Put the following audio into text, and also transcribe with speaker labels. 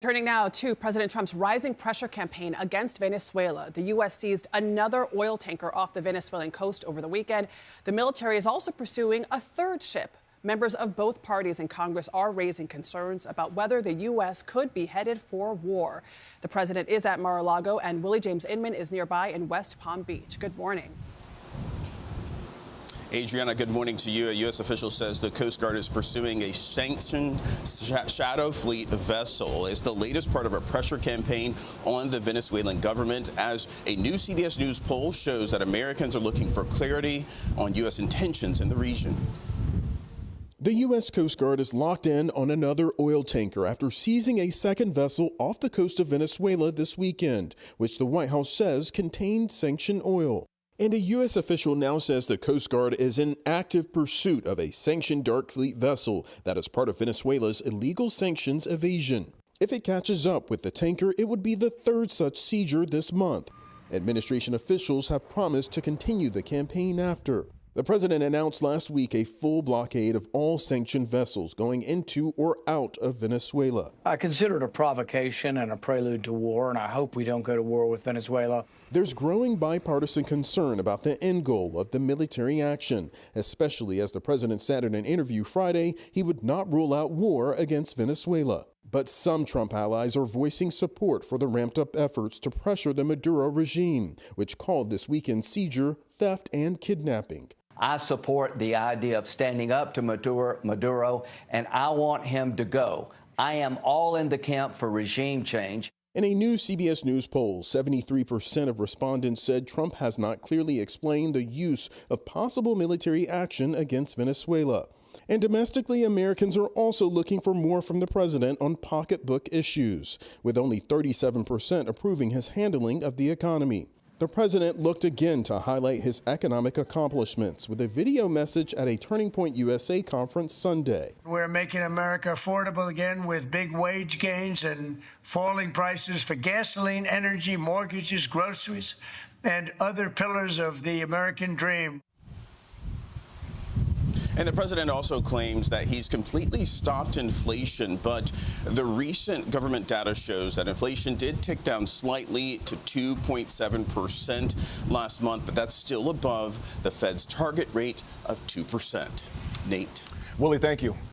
Speaker 1: Turning now to President Trump's rising pressure campaign against Venezuela. The U.S. seized another oil tanker off the Venezuelan coast over the weekend. The military is also pursuing a third ship. Members of both parties in Congress are raising concerns about whether the U.S. could be headed for war. The president is at Mar-a-Lago, and Willie James Inman is nearby in West Palm Beach. Good morning.
Speaker 2: Adriana, good morning to you. A U.S. official says the Coast Guard is pursuing a sanctioned shadow fleet vessel. It's the latest part of a pressure campaign on the Venezuelan government, as a new CBS News poll shows that Americans are looking for clarity on U.S. intentions in the region.
Speaker 3: The U.S. Coast Guard is locked in on another oil tanker after seizing a second vessel off the coast of Venezuela this weekend, which the White House says contained sanctioned oil. And a U.S. official now says the Coast Guard is in active pursuit of a sanctioned dark fleet vessel that is part of Venezuela's illegal sanctions evasion. If it catches up with the tanker, it would be the third such seizure this month. Administration officials have promised to continue the campaign after. The president announced last week a full blockade of all sanctioned vessels going into or out of Venezuela.
Speaker 4: I consider it a provocation and a prelude to war, and I hope we don't go to war with Venezuela.
Speaker 3: There's growing bipartisan concern about the end goal of the military action, especially as the president said in an interview Friday he would not rule out war against Venezuela. But some Trump allies are voicing support for the ramped-up efforts to pressure the Maduro regime, which called this weekend's seizure theft and kidnapping.
Speaker 5: I support the idea of standing up to Maduro, and I want him to go. I am all in the camp for regime change.
Speaker 3: In a new CBS News poll, 73% of respondents said Trump has not clearly explained the use of possible military action against Venezuela. And domestically, Americans are also looking for more from the president on pocketbook issues, with only 37% approving his handling of the economy. The president looked again to highlight his economic accomplishments with a video message at a Turning Point USA conference Sunday.
Speaker 6: We're making America affordable again with big wage gains and falling prices for gasoline, energy, mortgages, groceries, and other pillars of the American dream.
Speaker 2: And the president also claims that he's completely stopped inflation, but the recent government data shows that inflation did tick down slightly to 2.7% last month, but that's still above the Fed's target rate of 2%. Nate.
Speaker 7: Willie, thank you.